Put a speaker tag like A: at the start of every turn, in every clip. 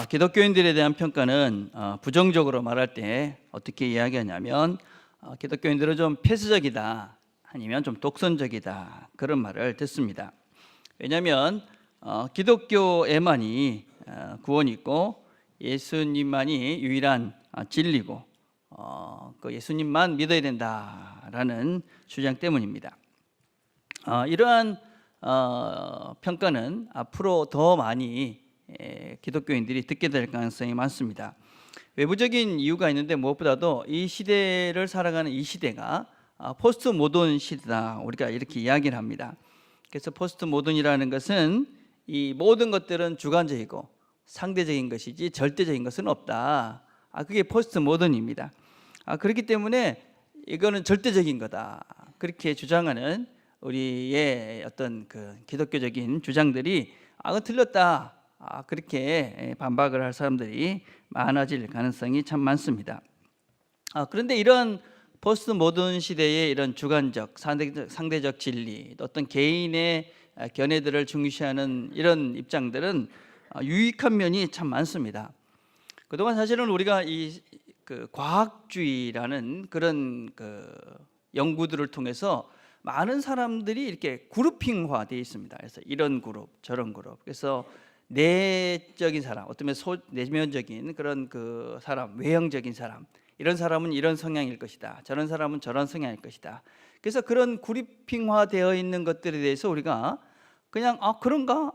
A: 기독교인들에 대한 평가는 부정적으로 말할 때 어떻게 이야기하냐면 기독교인들은 좀 폐쇄적이다, 아니면 좀 독선적이다, 그런 말을 듣습니다. 왜냐하면 기독교에만이 구원이 있고 예수님만이 유일한 진리고 그 예수님만 믿어야 된다라는 주장 때문입니다. 이러한 평가는 앞으로 더 많이 기독교인들이 듣게 될 가능성이 많습니다. 외부적인 이유가 있는데 무엇보다도 이 시대를 살아가는 이 시대가 포스트 모던 시대다, 우리가 이렇게 이야기를 합니다. 그래서 포스트 모던이라는 것은 이 모든 것들은 주관적이고 상대적인 것이지 절대적인 것은 없다, 그게 포스트 모던입니다. 그렇기 때문에 이거는 절대적인 거다, 그렇게 주장하는 우리의 어떤 그 기독교적인 주장들이 그거 틀렸다, 그렇게 반박을 할 사람들이 많아질 가능성이 참 많습니다. 그런데 이런 포스트 모던 시대의 이런 주관적, 상대적 진리, 어떤 개인의 견해들을 중시하는 이런 입장들은 유익한 면이 참 많습니다. 그동안 사실은 우리가 그 과학주의라는 그런 그 연구들을 통해서 많은 사람들이 이렇게 그룹핑화 되어 있습니다. 그래서 이런 그룹, 저런 그룹. 그래서 내적인 사람, 어쩌면 내면적인 그런 그 사람, 외형적인 사람, 이런 사람은 이런 성향일 것이다, 저런 사람은 저런 성향일 것이다. 그래서 그런 그룹핑화 되어 있는 것들에 대해서 우리가 그냥 그런가?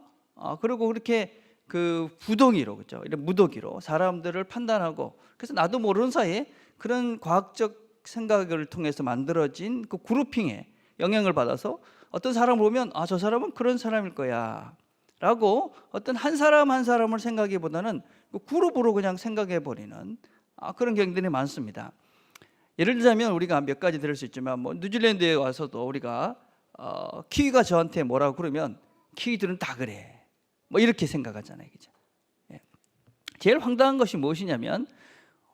A: 그리고 그렇게 그 부동의로, 그렇죠? 이런 무더기로 사람들을 판단하고, 그래서 나도 모르는 사이에 그런 과학적 생각을 통해서 만들어진 그 그룹핑에 영향을 받아서 어떤 사람을 보면 저 사람은 그런 사람일 거야 라고 어떤 한 사람 한 사람을 생각하기보다는 그룹으로 그냥 생각해 버리는 그런 경우들이 많습니다. 예를 들자면 우리가 몇 가지 들을 수 있지만, 뉴질랜드에 와서도 우리가 키위가 저한테 뭐라고 그러면 키위들은 다 그래, 이렇게 생각하잖아요, 그죠? 제일 황당한 것이 무엇이냐면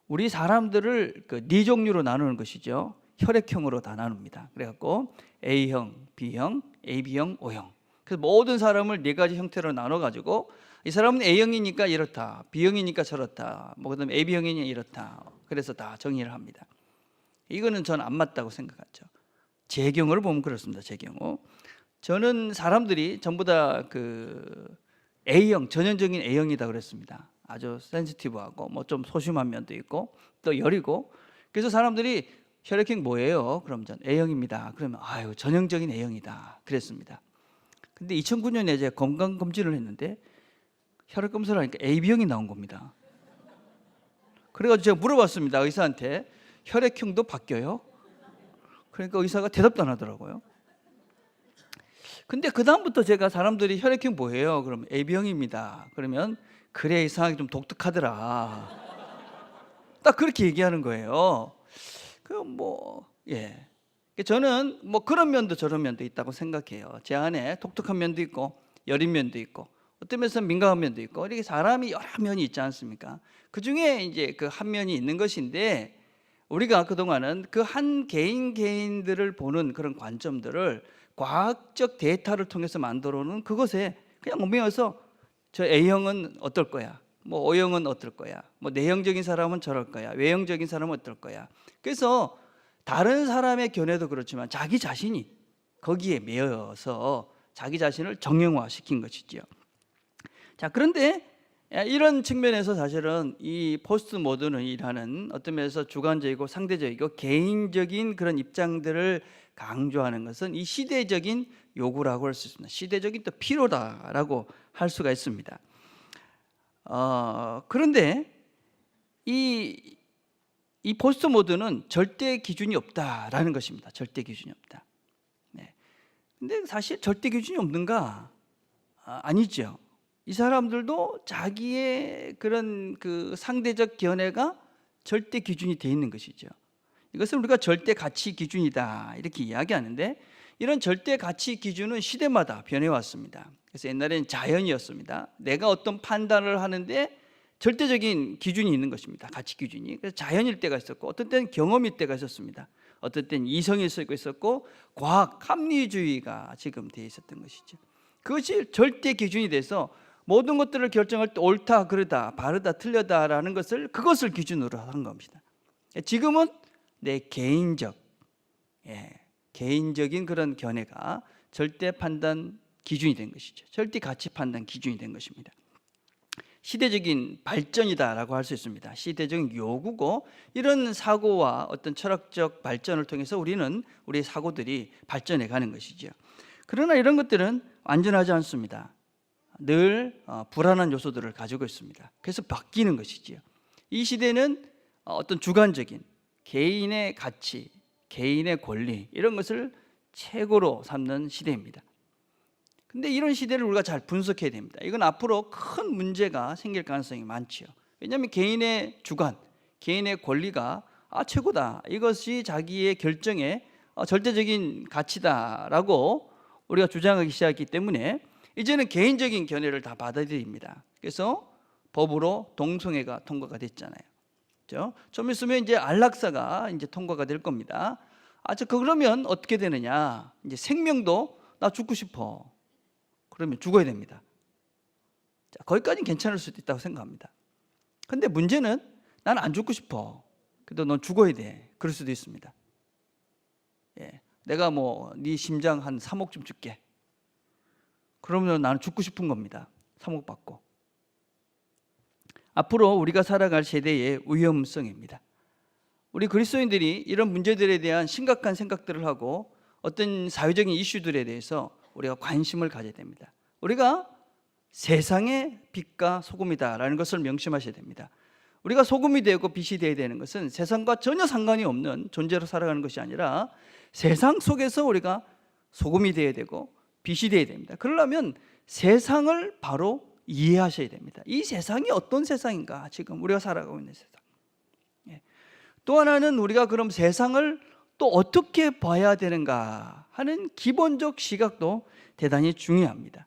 A: 우리 사람들을 네 종류로 나누는 것이죠. 혈액형으로 다 나눕니다. 그래갖고 A형, B형, AB형, O형. 그래서 모든 사람을 네 가지 형태로 나눠가지고 이 사람은 A형이니까 이렇다, B형이니까 저렇다, 그다음에 AB형이니까 이렇다, 그래서 다 정의를 합니다. 이거는 저는 안 맞다고 생각하죠. 제 경우를 보면 그렇습니다. 제 경우 저는 사람들이 전부 다 그 A형, 전형적인 A형이다 그랬습니다. 아주 센시티브하고 좀 소심한 면도 있고 또 여리고. 그래서 사람들이 혈액형 뭐예요? 그럼 전 A형입니다. 그러면 전형적인 A형이다 그랬습니다. 근데 2009년에 제가 건강검진을 했는데 혈액 검사를 하니까 AB형이 나온 겁니다. 그래가지고 제가 물어봤습니다, 의사한테. 혈액형도 바뀌어요? 그러니까 의사가 대답도 안 하더라고요. 근데 그 다음부터 제가 사람들이 혈액형 뭐예요? 그러면 AB형입니다. 그러면 그래, 이상하게 좀 독특하더라, 딱 그렇게 얘기하는 거예요. 저는 그런 면도 저런 면도 있다고 생각해요. 제 안에 독특한 면도 있고 여린 면도 있고 어떤 면에서는 민감한 면도 있고, 이렇게 사람이 여러 면이 있지 않습니까? 그 중에 이제 그 한 면이 있는 것인데, 우리가 그동안은 그 한 개인들을 보는 그런 관점들을 과학적 데이터를 통해서 만들어 놓은 그것에 그냥 얽매여서 저 A형은 어떨 거야, O형은 어떨 거야, 내형적인 사람은 저럴 거야, 외형적인 사람은 어떨 거야. 그래서 다른 사람의 견해도 그렇지만 자기 자신이 거기에 매여서 자기 자신을 정형화시킨 것이지요. 자, 그런데 이런 측면에서 사실은 이 포스트 모던이라는 어떤 면에서 주관적이고 상대적이고 개인적인 그런 입장들을 강조하는 것은 이 시대적인 요구라고 할 수 있습니다. 시대적인 또 필요다라고 할 수가 있습니다. 그런데 이 포스트 모던은 절대 기준이 없다라는 것입니다. 절대 기준이 없다. 근데 사실 절대 기준이 없는가? 아니죠. 이 사람들도 자기의 그런 그 상대적 견해가 절대 기준이 되어 있는 것이죠. 이것을 우리가 절대 가치 기준이다 이렇게 이야기하는데, 이런 절대 가치 기준은 시대마다 변해왔습니다. 그래서 옛날에는 자연이었습니다. 내가 어떤 판단을 하는데 절대적인 기준이 있는 것입니다. 가치 기준이. 그래서 자연일 때가 있었고 어떤 때는 경험일 때가 있었습니다. 어떤 때는 이성일 수도 있었고 과학, 합리주의가 지금 되어 있었던 것이죠. 그것이 절대 기준이 돼서 모든 것들을 결정할 때 옳다, 그르다, 바르다, 틀렸다라는 그것을 기준으로 한 겁니다. 지금은 내 개인적인 그런 견해가 절대 판단 기준이 된 것이죠. 절대 가치 판단 기준이 된 것입니다. 시대적인 발전이다라고 할 수 있습니다. 시대적인 요구고 이런 사고와 어떤 철학적 발전을 통해서 우리 사고들이 발전해 가는 것이죠. 그러나 이런 것들은 완전하지 않습니다. 늘 불안한 요소들을 가지고 있습니다. 그래서 바뀌는 것이지요. 이 시대는 어떤 주관적인 개인의 가치, 개인의 권리 이런 것을 최고로 삼는 시대입니다. 근데 이런 시대를 우리가 잘 분석해야 됩니다. 이건 앞으로 큰 문제가 생길 가능성이 많지요. 왜냐하면 개인의 주관, 개인의 권리가 최고다. 이것이 자기의 결정의 절대적인 가치다라고 우리가 주장하기 시작했기 때문에 이제는 개인적인 견해를 다 받아들입니다. 그래서 법으로 동성애가 통과가 됐잖아요. 그렇죠? 좀 있으면 이제 안락사가 이제 통과가 될 겁니다. 그러면 어떻게 되느냐? 이제 생명도 나 죽고 싶어. 그러면 죽어야 됩니다. 거기까지는 괜찮을 수도 있다고 생각합니다. 근데 문제는 나는 안 죽고 싶어. 그래도 넌 죽어야 돼. 그럴 수도 있습니다. 내가 네 심장 한 3억쯤 줄게. 그러면 나는 죽고 싶은 겁니다. 3억 받고. 앞으로 우리가 살아갈 세대의 위험성입니다. 우리 그리스도인들이 이런 문제들에 대한 심각한 생각들을 하고 어떤 사회적인 이슈들에 대해서 우리가 관심을 가져야 됩니다. 우리가 세상의 빛과 소금이다라는 것을 명심하셔야 됩니다. 우리가 소금이 되고 빛이 되어야 되는 것은 세상과 전혀 상관이 없는 존재로 살아가는 것이 아니라 세상 속에서 우리가 소금이 되어야 되고 빛이 되어야 됩니다. 그러려면 세상을 바로 이해하셔야 됩니다. 이 세상이 어떤 세상인가? 지금 우리가 살아가고 있는 세상. 또 하나는 우리가 그럼 세상을 또 어떻게 봐야 되는가 하는 기본적 시각도 대단히 중요합니다.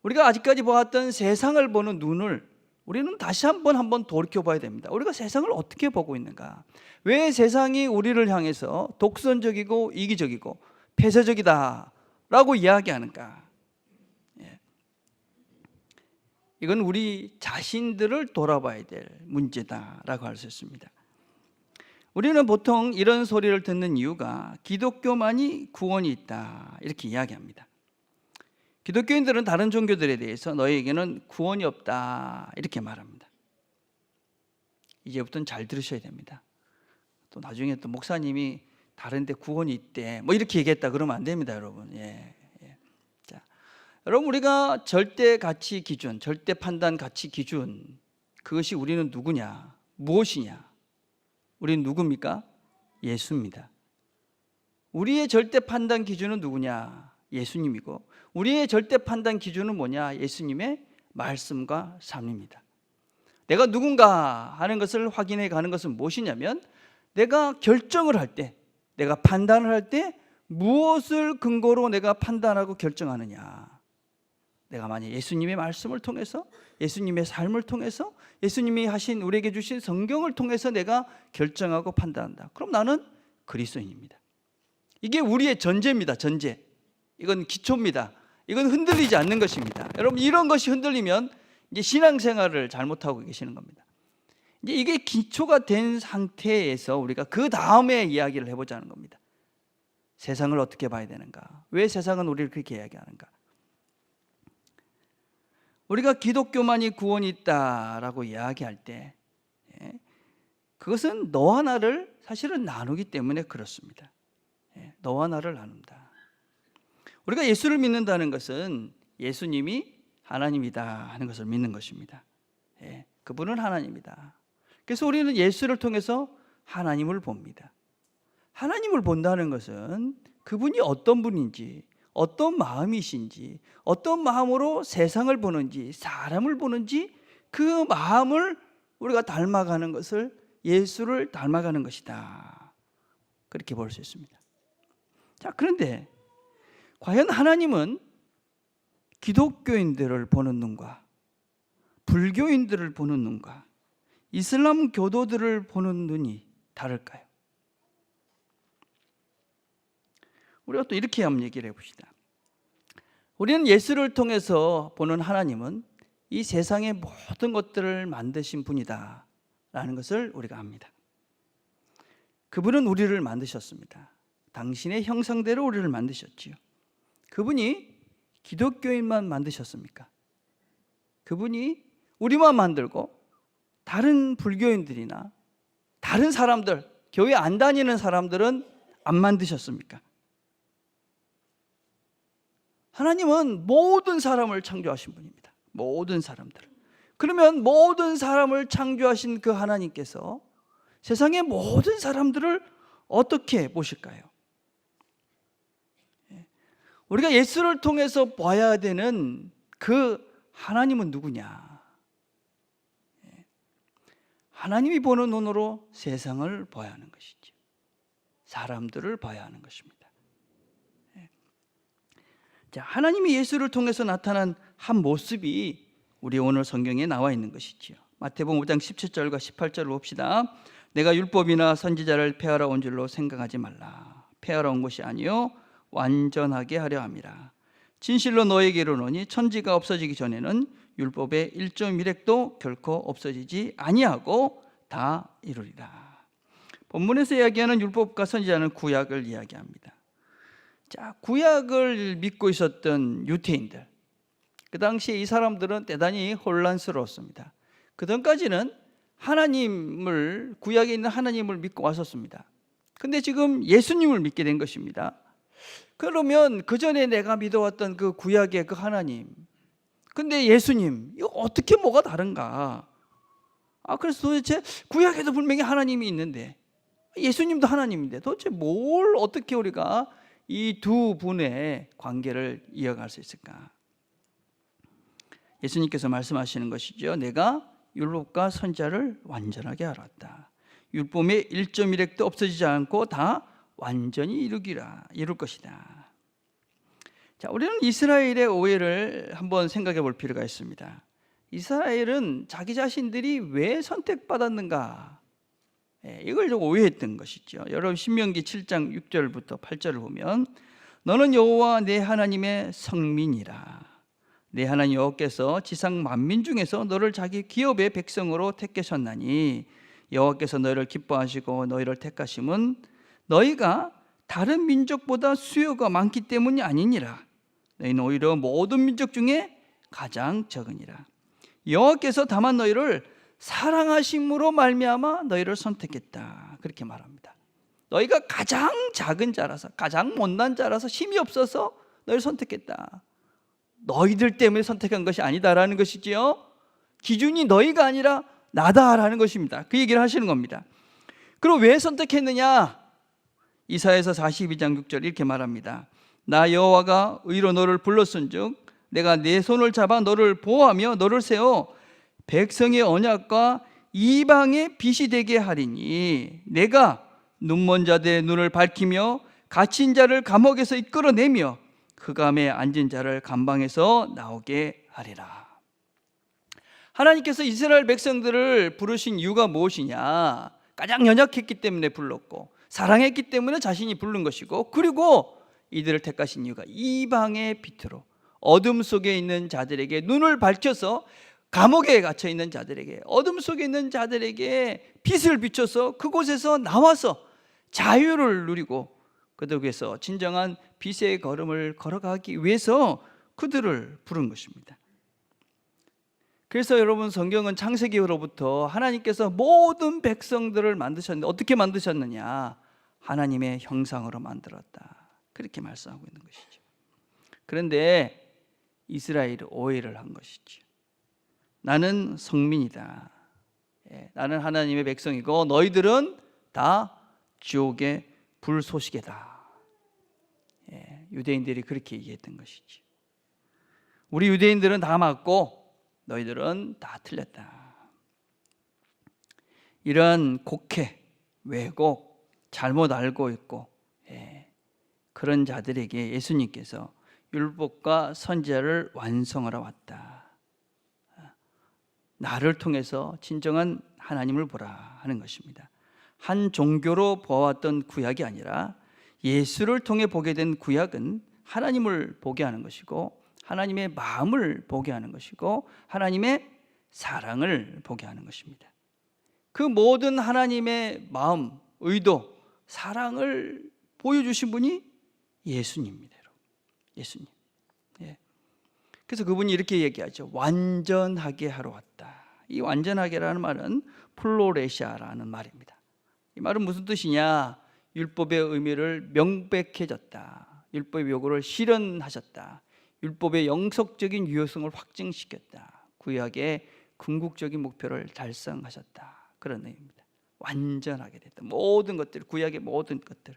A: 우리가 아직까지 보았던 세상을 보는 눈을 우리는 다시 한번 돌이켜봐야 됩니다. 우리가 세상을 어떻게 보고 있는가? 왜 세상이 우리를 향해서 독선적이고 이기적이고 폐쇄적이다라고 이야기하는가? 이건 우리 자신들을 돌아봐야 될 문제다라고 할 수 있습니다. 우리는 보통 이런 소리를 듣는 이유가 기독교만이 구원이 있다 이렇게 이야기합니다. 기독교인들은 다른 종교들에 대해서 너희에게는 구원이 없다 이렇게 말합니다. 이제부터는 잘 들으셔야 됩니다. 또 나중에 또 목사님이 다른 데 구원이 있대 이렇게 얘기했다 그러면 안 됩니다, 여러분. 자, 여러분 우리가 절대 가치 기준, 절대 판단 가치 기준 그것이 우리는 누구냐? 무엇이냐? 우리는 누굽니까? 예수입니다. 우리의 절대 판단 기준은 누구냐? 예수님이고 우리의 절대 판단 기준은 뭐냐? 예수님의 말씀과 삶입니다. 내가 누군가 하는 것을 확인해 가는 것은 무엇이냐면 내가 결정을 할 때, 내가 판단을 할 때 무엇을 근거로 내가 판단하고 결정하느냐. 내가 만약 예수님의 말씀을 통해서 예수님의 삶을 통해서 예수님이 하신 우리에게 주신 성경을 통해서 내가 결정하고 판단한다. 그럼 나는 그리스도인입니다. 이게 우리의 전제입니다. 전제. 이건 기초입니다. 이건 흔들리지 않는 것입니다. 여러분 이런 것이 흔들리면 이제 신앙생활을 잘못하고 계시는 겁니다. 이제 이게 기초가 된 상태에서 우리가 그 다음에 이야기를 해보자는 겁니다. 세상을 어떻게 봐야 되는가? 왜 세상은 우리를 그렇게 이야기하는가? 우리가 기독교만이 구원이 있다라고 이야기할 때 그것은 너와 나를 사실은 나누기 때문에 그렇습니다. 너와 나를 나눈다. 우리가 예수를 믿는다는 것은 예수님이 하나님이다 하는 것을 믿는 것입니다. 그분은 하나님이다. 그래서 우리는 예수를 통해서 하나님을 봅니다. 하나님을 본다는 것은 그분이 어떤 분인지, 어떤 마음이신지, 어떤 마음으로 세상을 보는지, 사람을 보는지 그 마음을 우리가 닮아가는 것을 예수를 닮아가는 것이다. 그렇게 볼 수 있습니다. 자, 그런데 과연 하나님은 기독교인들을 보는 눈과 불교인들을 보는 눈과 이슬람 교도들을 보는 눈이 다를까요? 우리가 또 이렇게 한번 얘기를 해봅시다. 우리는 예수를 통해서 보는 하나님은 이 세상의 모든 것들을 만드신 분이다 라는 것을 우리가 압니다. 그분은 우리를 만드셨습니다. 당신의 형상대로 우리를 만드셨지요. 그분이 기독교인만 만드셨습니까? 그분이 우리만 만들고 다른 불교인들이나 다른 사람들, 교회 안 다니는 사람들은 안 만드셨습니까? 하나님은 모든 사람을 창조하신 분입니다. 모든 사람들. 그러면 모든 사람을 창조하신 그 하나님께서 세상의 모든 사람들을 어떻게 보실까요? 우리가 예수를 통해서 봐야 되는 그 하나님은 누구냐? 하나님이 보는 눈으로 세상을 봐야 하는 것이죠. 사람들을 봐야 하는 것입니다. 자, 하나님이 예수를 통해서 나타난 한 모습이 우리 오늘 성경에 나와 있는 것이지요. 마태복음 5장 17절과 18절을 봅시다. 내가 율법이나 선지자를 폐하러 온 줄로 생각하지 말라. 폐하러 온 것이 아니요 완전하게 하려 함이라. 진실로 너에게 이르노니 천지가 없어지기 전에는 율법의 1.1획도 결코 없어지지 아니하고 다 이루리라. 본문에서 이야기하는 율법과 선지자는 구약을 이야기합니다. 자, 구약을 믿고 있었던 유대인들, 그 당시에 이 사람들은 대단히 혼란스러웠습니다. 그 전까지는 하나님을, 구약에 있는 하나님을 믿고 왔었습니다. 근데 지금 예수님을 믿게 된 것입니다. 그러면 그 전에 내가 믿어왔던 그 구약의 그 하나님, 근데 예수님, 이거 어떻게 뭐가 다른가? 그래서 도대체 구약에도 분명히 하나님이 있는데 예수님도 하나님인데 도대체 뭘 어떻게 우리가 이 두 분의 관계를 이어갈 수 있을까? 예수님께서 말씀하시는 것이죠. 내가 율법과 선지자를 완전하게 알았다. 율법의 1.1획도 없어지지 않고 다 완전히 이룰 것이다. 자, 우리는 이스라엘의 오해를 한번 생각해 볼 필요가 있습니다. 이스라엘은 자기 자신들이 왜 선택받았는가? 이걸 좀 오해했던 것이죠. 여러분 신명기 7장 6절부터 8절을 보면 너는 여호와 내 하나님의 성민이라. 내 하나님 여호와께서 지상 만민 중에서 너를 자기 기업의 백성으로 택하셨나니 여호와께서 너희를 기뻐하시고 너희를 택하심은 너희가 다른 민족보다 수요가 많기 때문이 아니니라. 너희는 오히려 모든 민족 중에 가장 적으니라. 여호와께서 다만 너희를 사랑하심으로 말미암아 너희를 선택했다. 그렇게 말합니다. 너희가 가장 작은 자라서, 가장 못난 자라서 힘이 없어서 너희를 선택했다. 너희들 때문에 선택한 것이 아니다라는 것이지요. 기준이 너희가 아니라 나다라는 것입니다. 그 얘기를 하시는 겁니다. 그럼 왜 선택했느냐? 이사야서 42장 6절 이렇게 말합니다. 나 여호와가 의로 너를 불렀은즉 내가 내 손을 잡아 너를 보호하며 너를 세워 백성의 언약과 이방의 빛이 되게 하리니 내가 눈먼 자들의 눈을 밝히며 갇힌 자를 감옥에서 이끌어내며 흑암에 앉은 자를 감방에서 나오게 하리라. 하나님께서 이스라엘 백성들을 부르신 이유가 무엇이냐? 가장 연약했기 때문에 불렀고 사랑했기 때문에 자신이 부른 것이고, 그리고 이들을 택하신 이유가 이방의 빛으로 어둠 속에 있는 자들에게 눈을 밝혀서 감옥에 갇혀 있는 자들에게, 어둠 속에 있는 자들에게 빛을 비춰서 그곳에서 나와서 자유를 누리고 그들 위해서 진정한 빛의 걸음을 걸어가기 위해서 그들을 부른 것입니다. 그래서 여러분 성경은 창세기로부터 하나님께서 모든 백성들을 만드셨는데 어떻게 만드셨느냐? 하나님의 형상으로 만들었다. 그렇게 말씀하고 있는 것이죠. 그런데 이스라엘이 오해를 한 것이죠. 나는 성민이다. 나는 하나님의 백성이고 너희들은 다 지옥의 불쏘시개다. 유대인들이 그렇게 얘기했던 것이지. 우리 유대인들은 다 맞고 너희들은 다 틀렸다. 이런 곡해, 왜곡, 잘못 알고 있고 그런 자들에게 예수님께서 율법과 선지자를 완성하러 왔다. 나를 통해서 진정한 하나님을 보라 하는 것입니다. 한 종교로 보아왔던 구약이 아니라 예수를 통해 보게 된 구약은 하나님을 보게 하는 것이고 하나님의 마음을 보게 하는 것이고 하나님의 사랑을 보게 하는 것입니다. 그 모든 하나님의 마음, 의도, 사랑을 보여주신 분이 예수님입니다. 예수님. 예. 그래서 그분이 이렇게 얘기하죠. 완전하게 하러 왔다. 이 완전하게라는 말은 플로레시아라는 말입니다. 이 말은 무슨 뜻이냐? 율법의 의미를 명백해졌다. 율법의 요구를 실현하셨다. 율법의 영속적인 유효성을 확증시켰다. 구약의 궁극적인 목표를 달성하셨다. 그런 의미입니다. 완전하게 됐다. 모든 것들, 구약의 모든 것들,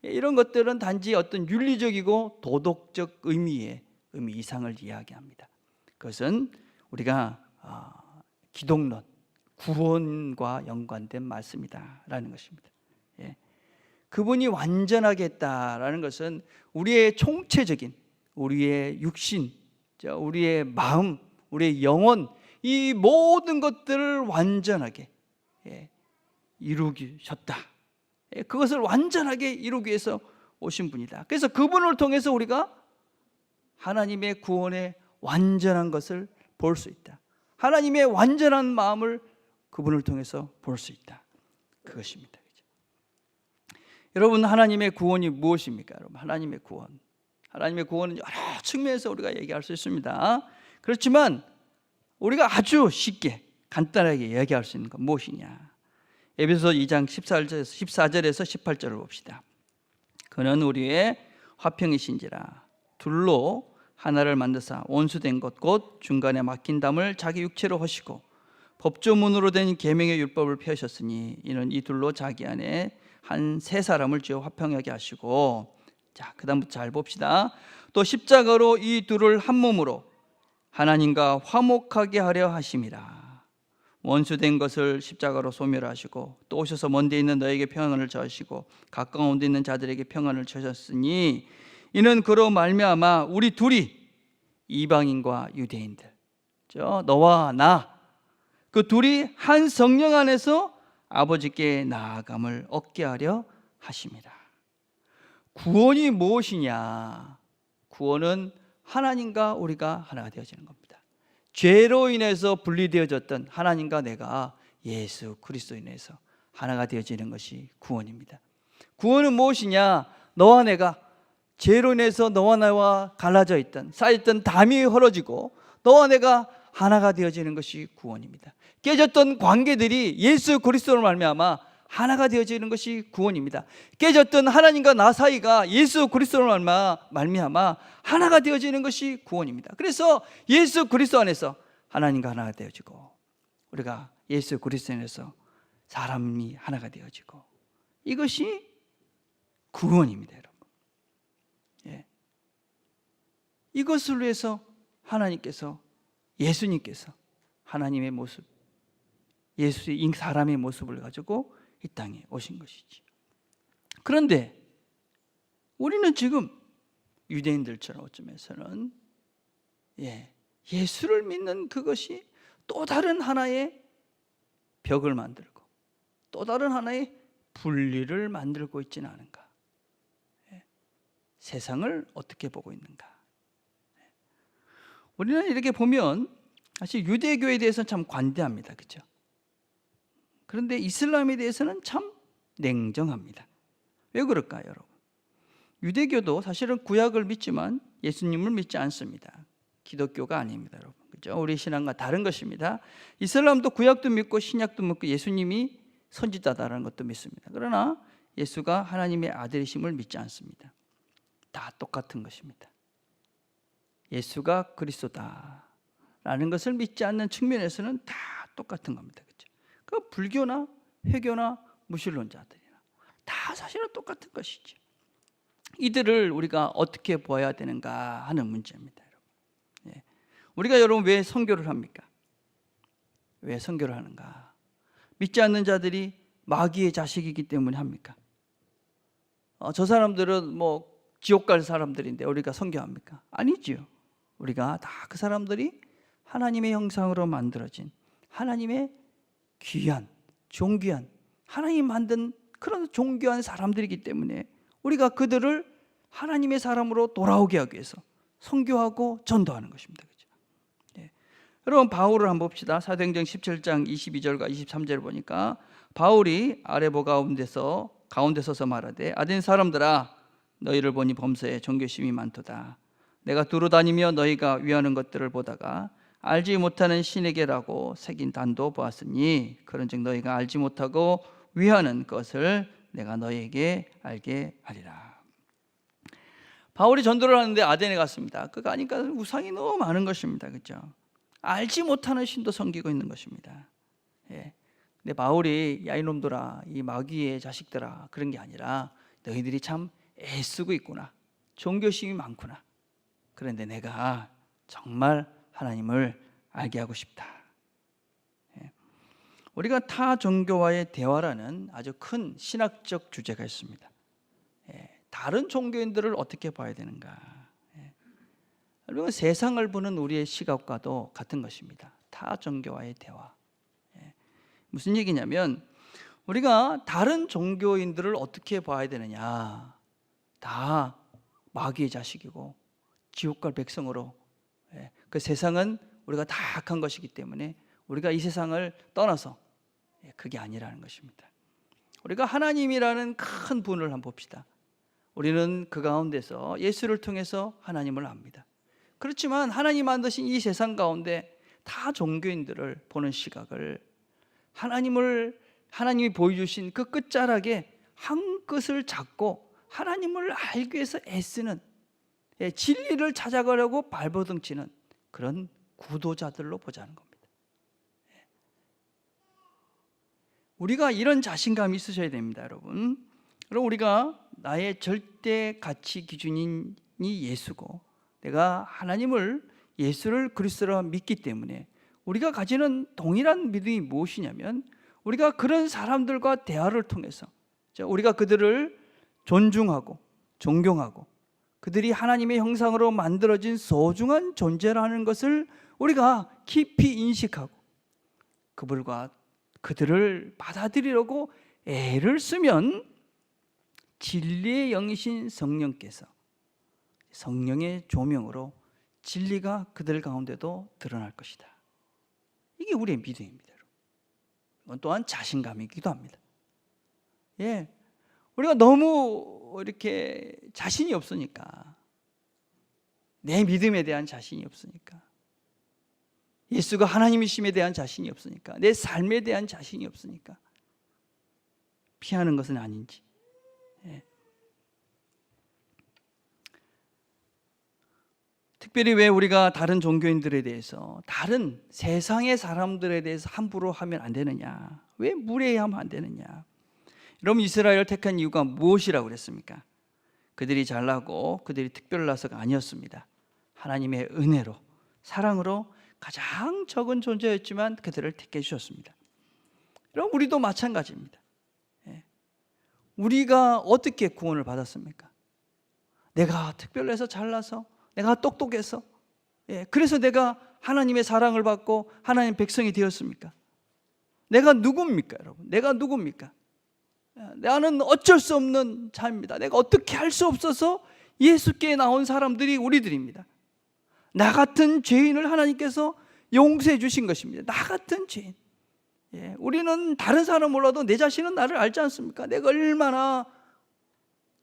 A: 이런 것들은 단지 어떤 윤리적이고 도덕적 의미 이상을 이야기합니다. 그것은 우리가 기독론, 구원과 연관된 말씀이다라는 것입니다. 예. 그분이 완전하게 했다라는 것은 우리의 총체적인, 우리의 육신, 우리의 마음, 우리의 영혼, 이 모든 것들을 완전하게 이루셨다. 그것을 완전하게 이루기 위해서 오신 분이다. 그래서 그분을 통해서 우리가 하나님의 구원의 완전한 것을 볼 수 있다. 하나님의 완전한 마음을 그분을 통해서 볼 수 있다. 그것입니다. 여러분, 하나님의 구원이 무엇입니까? 여러분, 하나님의 구원은 여러 측면에서 우리가 얘기할 수 있습니다. 그렇지만 우리가 아주 쉽게 간단하게 얘기할 수 있는 건 무엇이냐? 에베소서 2장 14절에서 18절을 봅시다. 그는 우리의 화평이신지라 둘로 하나를 만드사 원수된 것 곧 중간에 막힌 담을 자기 육체로 하시고 법조문으로 된 계명의 율법을 펴셨으니 이는 이 둘로 자기 안에 한 세 사람을 지어 화평하게 하시고, 자, 그다음부터 잘 봅시다. 또 십자가로 이 둘을 한 몸으로 하나님과 화목하게 하려 하심이라. 원수된 것을 십자가로 소멸하시고 또 오셔서 먼 데 있는 너에게 평안을 저하시고 가까운 데 있는 자들에게 평안을 저셨으니 이는 그로 말미암아 우리 둘이 이방인과 유대인들, 너와 나, 그 둘이 한 성령 안에서 아버지께 나아감을 얻게 하려 하심이라. 구원이 무엇이냐? 구원은 하나님과 우리가 하나가 되어지는 겁니다. 죄로 인해서 분리되어졌던 하나님과 내가 예수 그리스도로 인해서 하나가 되어지는 것이 구원입니다. 구원은 무엇이냐? 너와 내가 죄로 인해서 너와 나와 갈라져 있던, 쌓였던 담이 헐어지고 너와 내가 하나가 되어지는 것이 구원입니다. 깨졌던 관계들이 예수 그리스도로 말미암아 하나가 되어지는 것이 구원입니다. 깨졌던 하나님과 나 사이가 예수 그리스도로 말미암아 하나가 되어지는 것이 구원입니다. 그래서 예수 그리스도 안에서 하나님과 하나가 되어지고 우리가 예수 그리스도 안에서 사람이 하나가 되어지고, 이것이 구원입니다, 여러분. 예. 이것을 위해서 하나님께서, 예수님께서 하나님의 모습, 예수의 사람의 모습을 가지고 이 땅에 오신 것이지. 그런데 우리는 지금 유대인들처럼 어쩌면서는 예수를 믿는 그것이 또 다른 하나의 벽을 만들고 또 다른 하나의 분리를 만들고 있지는 않은가? 세상을 어떻게 보고 있는가? 우리는 이렇게 보면 사실 유대교에 대해서는 참 관대합니다, 그렇죠? 그런데 이슬람에 대해서는 참 냉정합니다. 왜 그럴까요, 여러분? 유대교도 사실은 구약을 믿지만 예수님을 믿지 않습니다. 기독교가 아닙니다, 여러분. 그죠? 우리 신앙과 다른 것입니다. 이슬람도 구약도 믿고 신약도 믿고 예수님이 선지자다라는 것도 믿습니다. 그러나 예수가 하나님의 아들이심을 믿지 않습니다. 다 똑같은 것입니다. 예수가 그리스도다라는 것을 믿지 않는 측면에서는 다 똑같은 겁니다. 그렇죠? 그 불교나 회교나 무신론자들이나 다 사실은 똑같은 것이죠. 이들을 우리가 어떻게 보아야 되는가 하는 문제입니다, 여러분. 우리가 여러분 왜 선교를 합니까? 왜 선교를 하는가? 믿지 않는 자들이 마귀의 자식이기 때문에 합니까? 저 사람들은 뭐 지옥 갈 사람들인데 우리가 선교합니까? 아니지요. 우리가 다 그 사람들이 하나님의 형상으로 만들어진 하나님의 귀한, 존귀한, 하나님 만든 그런 존귀한 사람들이기 때문에 우리가 그들을 하나님의 사람으로 돌아오게 하기 위해서 선교하고 전도하는 것입니다. 그렇죠? 네. 여러분, 바울을 한번 봅시다. 사도행전 17장 22절과 23절을 보니까 바울이 아레보 가운데 서서 말하되 아덴 사람들아, 너희를 보니 범사에 종교심이 많도다. 내가 두루 다니며 너희가 위하는 것들을 보다가 알지 못하는 신에게라고 새긴 단도 보았으니 그런즉 너희가 알지 못하고 위하는 것을 내가 너희에게 알게 하리라. 바울이 전도를 하는데 아덴에 갔습니다. 그 가니까 우상이 너무 많은 것입니다. 그렇죠? 알지 못하는 신도 섬기고 있는 것입니다. 예. 근데 바울이 야 이놈들아, 이 마귀의 자식들아, 그런 게 아니라 너희들이 참 애쓰고 있구나, 종교심이 많구나. 그런데 내가 정말 하나님을 알게 하고 싶다. 예. 우리가 타 종교와의 대화라는 아주 큰 신학적 주제가 있습니다. 예. 다른 종교인들을 어떻게 봐야 되는가. 예. 여러분, 세상을 보는 우리의 시각과도 같은 것입니다. 타 종교와의 대화. 예. 무슨 얘기냐면 우리가 다른 종교인들을 어떻게 봐야 되느냐. 다 마귀의 자식이고 지옥 갈 백성으로, 그 세상은 우리가 다 악한 것이기 때문에 우리가 이 세상을 떠나서, 그게 아니라는 것입니다. 우리가 하나님이라는 큰 분을 한번 봅시다. 우리는 그 가운데서 예수를 통해서 하나님을 압니다. 그렇지만 하나님 만드신 이 세상 가운데 다 종교인들을 보는 시각을, 하나님이 보여주신 그 끝자락에 한 끝을 잡고 하나님을 알기 위해서 애쓰는, 진리를 찾아가려고 발버둥치는 그런 구도자들로 보자는 겁니다. 우리가 이런 자신감이 있으셔야 됩니다, 여러분. 그럼 우리가 나의 절대 가치 기준이 예수고 내가 하나님을, 예수를 그리스도로 믿기 때문에 우리가 가지는 동일한 믿음이 무엇이냐면 우리가 그런 사람들과 대화를 통해서 우리가 그들을 존중하고 존경하고 그들이 하나님의 형상으로 만들어진 소중한 존재라는 것을 우리가 깊이 인식하고 그들을 받아들이려고 애를 쓰면 진리의 영이신 성령께서 성령의 조명으로 진리가 그들 가운데도 드러날 것이다. 이게 우리의 믿음입니다. 이건 또한 자신감이기도 합니다. 예, 우리가 너무 이렇게 자신이 없으니까, 내 믿음에 대한 자신이 없으니까, 예수가 하나님이심에 대한 자신이 없으니까, 내 삶에 대한 자신이 없으니까 피하는 것은 아닌지. 예. 특별히 왜 우리가 다른 종교인들에 대해서, 다른 세상의 사람들에 대해서 함부로 하면 안 되느냐, 왜 무례하면 안 되느냐. 여러분, 이스라엘을 택한 이유가 무엇이라고 그랬습니까? 그들이 잘나고 그들이 특별나서가 아니었습니다. 하나님의 은혜로, 사랑으로 가장 적은 존재였지만 그들을 택해 주셨습니다. 여러분, 우리도 마찬가지입니다. 우리가 어떻게 구원을 받았습니까? 내가 특별해서 잘나서, 내가 똑똑해서, 그래서 내가 하나님의 사랑을 받고 하나님의 백성이 되었습니까? 내가 누굽니까, 여러분? 내가 누굽니까? 나는 어쩔 수 없는 자입니다. 내가 어떻게 할 수 없어서 예수께 나온 사람들이 우리들입니다. 나 같은 죄인을 하나님께서 용서해 주신 것입니다. 나 같은 죄인. 우리는 다른 사람 몰라도 내 자신은 나를 알지 않습니까? 내가 얼마나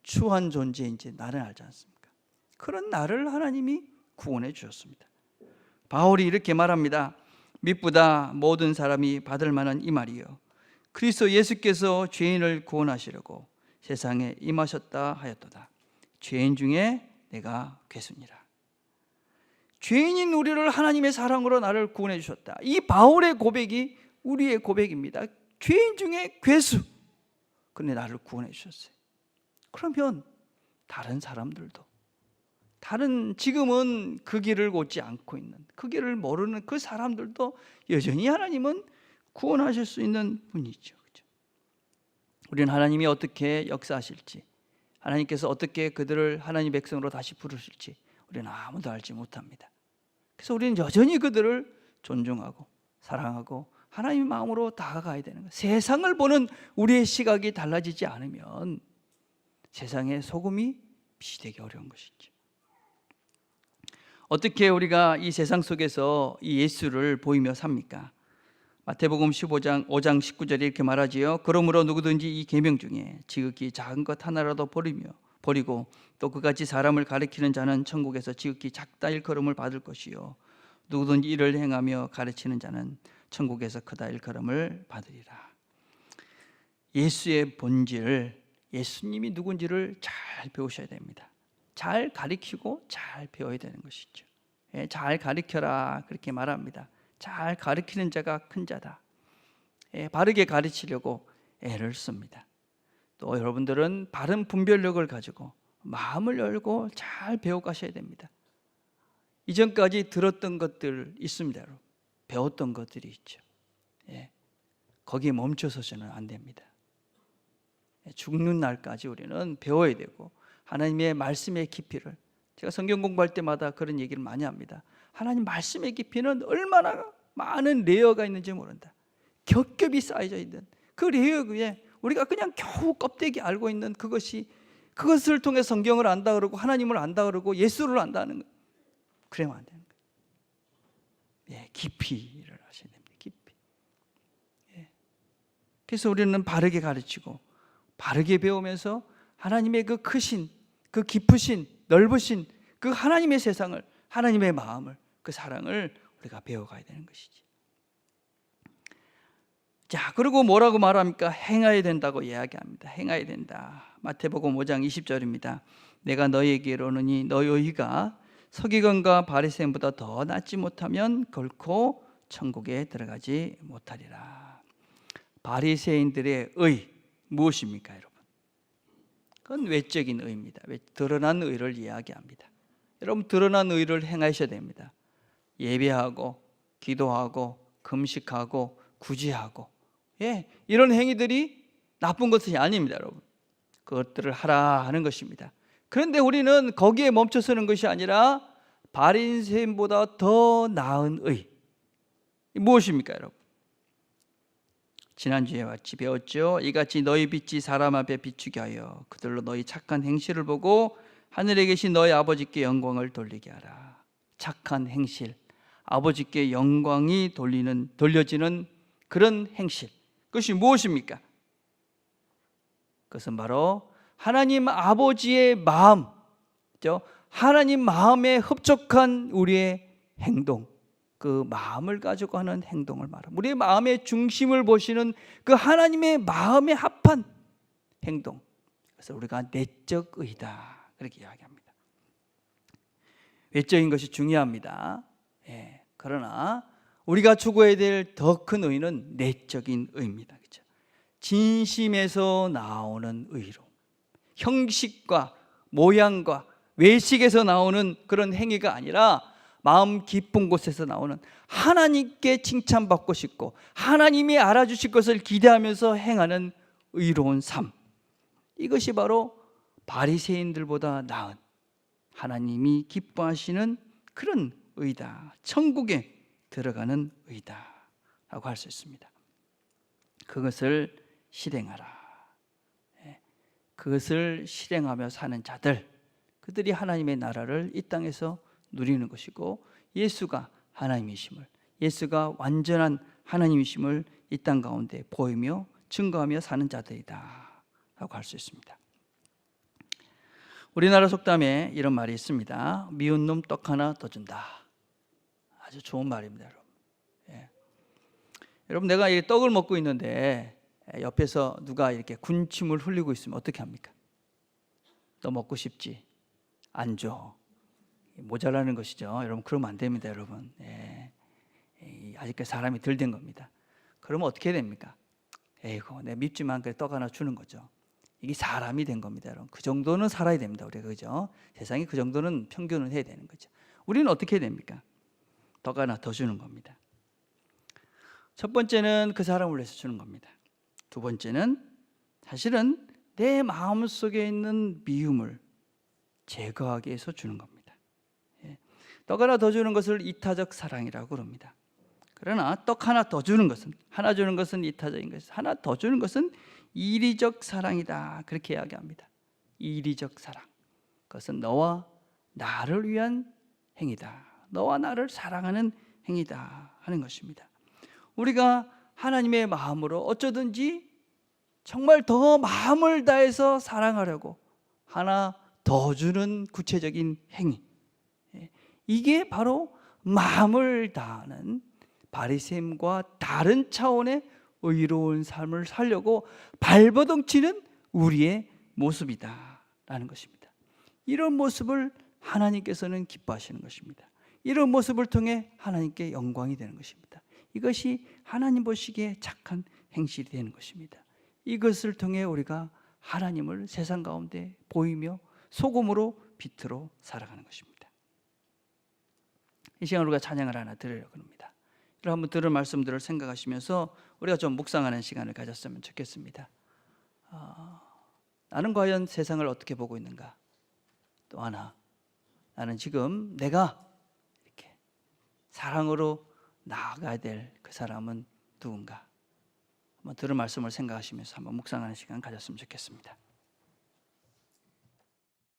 A: 추한 존재인지 나를 알지 않습니까? 그런 나를 하나님이 구원해 주셨습니다. 바울이 이렇게 말합니다. 미쁘다 모든 사람이 받을 만한 이 말이요, 그리스도 예수께서 죄인을 구원하시려고 세상에 임하셨다 하였도다. 죄인 중에 내가 괴수니라. 죄인인 우리를 하나님의 사랑으로 나를 구원해 주셨다. 이 바울의 고백이 우리의 고백입니다. 죄인 중에 괴수, 그런데 나를 구원해 주셨어요. 그러면 다른 사람들도, 지금은 그 길을 걷지 않고 있는, 그 길을 모르는 그 사람들도 여전히 하나님은 구원하실 수 있는 분이죠. 그렇죠? 우리는 하나님이 어떻게 역사하실지, 하나님께서 어떻게 그들을 하나님 백성으로 다시 부르실지 우리는 아무도 알지 못합니다. 그래서 우리는 여전히 그들을 존중하고 사랑하고 하나님의 마음으로 다가가야 되는 거예요. 세상을 보는 우리의 시각이 달라지지 않으면 세상의 소금이 빛이 되기 어려운 것이죠. 어떻게 우리가 이 세상 속에서 이 예수를 보이며 삽니까? 마태복음 15장 5장 19절에 이렇게 말하지요. 그러므로 누구든지 이 계명 중에 지극히 작은 것 하나라도 버리고 또 그같이 사람을 가르치는 자는 천국에서 지극히 작다 일컬음을 받을 것이요 누구든지 이를 행하며 가르치는 자는 천국에서 크다 일컬음을 받으리라. 예수의 본질, 예수님이 누군지를 잘 배우셔야 됩니다. 잘 가르치고 잘 배워야 되는 것이죠. 잘 가르쳐라 그렇게 말합니다. 잘 가르치는 자가 큰 자다. 바르게 가르치려고 애를 씁니다. 또 여러분들은 바른 분별력을 가지고 마음을 열고 잘 배워가셔야 됩니다. 이전까지 들었던 것들 있습니다. 여러분. 배웠던 것들이 있죠. 거기에 멈춰서서는 안 됩니다. 죽는 날까지 우리는 배워야 되고 하나님의 말씀의 깊이를, 제가 성경 공부할 때마다 그런 얘기를 많이 합니다. 하나님 말씀의 깊이는 얼마나 많은 레이어가 있는지 모른다. 겹겹이 쌓여져 있는 그 레이어 위에 우리가 그냥 겨우 껍데기 알고 있는 그것을 통해 성경을 안다 그러고 하나님을 안다 그러고 예수를 안다는 거, 그러면 안 되는 거예요. 깊이를 하셔야 됩니다. 깊이. 그래서 우리는 바르게 가르치고 바르게 배우면서 하나님의 그 크신, 그 깊으신, 넓으신 그 하나님의 세상을, 하나님의 마음을, 그 사랑을 우리가 배워가야 되는 것이지. 자, 그리고 뭐라고 말합니까? 행해야 된다고 이야기합니다. 행해야 된다. 마태복음 5장 20절입니다. 내가 너희에게 이르노니 너희가 서기관과 바리새인보다 더 낫지 못하면 결코 천국에 들어가지 못하리라. 바리새인들의 의 무엇입니까, 여러분? 그건 외적인 의입니다. 드러난 의를 이야기합니다. 여러분, 드러난 의를 행하셔야 됩니다. 예배하고 기도하고 금식하고 구제하고, 이런 행위들이 나쁜 것이 아닙니다, 여러분. 그것들을 하라 하는 것입니다. 그런데 우리는 거기에 멈춰서는 것이 아니라 바리새인보다 더 나은 의, 무엇입니까, 여러분? 지난주에 같이 배웠죠. 이같이 너희 빛이 사람 앞에 비추게 하여 그들로 너희 착한 행실을 보고 하늘에 계신 너희 아버지께 영광을 돌리게 하라. 착한 행실, 아버지께 영광이 돌려지는 그런 행실, 그것이 무엇입니까? 그것은 바로 하나님 아버지의 마음, 하나님 마음에 흡족한 우리의 행동, 그 마음을 가지고 하는 행동을 말합니다. 우리의 마음의 중심을 보시는 그 하나님의 마음에 합한 행동, 그래서 우리가 내적 의다 그렇게 이야기합니다. 외적인 것이 중요합니다. 그러나 우리가 추구해야 될 더 큰 의는 내적인 의입니다. 그렇죠? 진심에서 나오는 의로, 형식과 모양과 외식에서 나오는 그런 행위가 아니라 마음 깊은 곳에서 나오는, 하나님께 칭찬받고 싶고 하나님이 알아주실 것을 기대하면서 행하는 의로운 삶, 이것이 바로 바리새인들보다 나은 하나님이 기뻐하시는 그런 의다, 천국에 들어가는 의다 라고 할 수 있습니다. 그것을 실행하라. 그것을 실행하며 사는 자들, 그들이 하나님의 나라를 이 땅에서 누리는 것이고, 예수가 하나님이심을, 예수가 완전한 하나님이심을 이 땅 가운데 보이며 증거하며 사는 자들이다 라고 할 수 있습니다. 우리나라 속담에 이런 말이 있습니다. 미운 놈 떡 하나 더 준다. 아주 좋은 말입니다, 여러분. 여러분, 내가 이 떡을 먹고 있는데 옆에서 누가 이렇게 군침을 흘리고 있으면 어떻게 합니까? 너 먹고 싶지? 안 줘. 모자라는 것이죠. 여러분, 그러면 안 됩니다, 여러분. 아직까지 사람이 덜 된 겁니다. 그러면 어떻게 됩니까? 에이고, 내가 밉지만 그래 떡 하나 주는 거죠. 이게 사람이 된 겁니다, 여러분. 그 정도는 살아야 됩니다, 우리가. 그죠? 세상이 그 정도는 평균을 해야 되는 거죠. 우리는 어떻게 해야 됩니까? 떡 하나 더 주는 겁니다. 첫 번째는 그 사람을 위해서 주는 겁니다. 두 번째는 사실은 내 마음속에 있는 미움을 제거하기 위해서 주는 겁니다. 떡 하나 더 주는 것을 이타적 사랑이라고 그럽니다. 그러나 떡 하나 더 주는 것은, 하나 주는 것은 이타적인 것이, 하나 더 주는 것은 이리적 사랑이다. 그렇게 이야기합니다. 이리적 사랑. 그것은 너와 나를 위한 행위다. 너와 나를 사랑하는 행위다 하는 것입니다. 우리가 하나님의 마음으로 어쩌든지 정말 더 마음을 다해서 사랑하려고 하나 더 주는 구체적인 행위, 이게 바로 마음을 다하는 바리새인과 다른 차원의 의로운 삶을 살려고 발버둥치는 우리의 모습이다라는 것입니다. 이런 모습을 하나님께서는 기뻐하시는 것입니다. 이런 모습을 통해 하나님께 영광이 되는 것입니다. 이것이 하나님 보시기에 착한 행실이 되는 것입니다. 이것을 통해 우리가 하나님을 세상 가운데 보이며 소금으로 빛으로 살아가는 것입니다. 이 시간 우리가 찬양을 하나 드리려고 합니다. 한번 들은 말씀들을 생각하시면서 우리가 좀 묵상하는 시간을 가졌으면 좋겠습니다. 나는 과연 세상을 어떻게 보고 있는가? 또 하나, 나는 지금 내가 이렇게 사랑으로 나아가야 될 그 사람은 누군가? 한번 들은 말씀을 생각하시면서 한번 묵상하는 시간 가졌으면 좋겠습니다.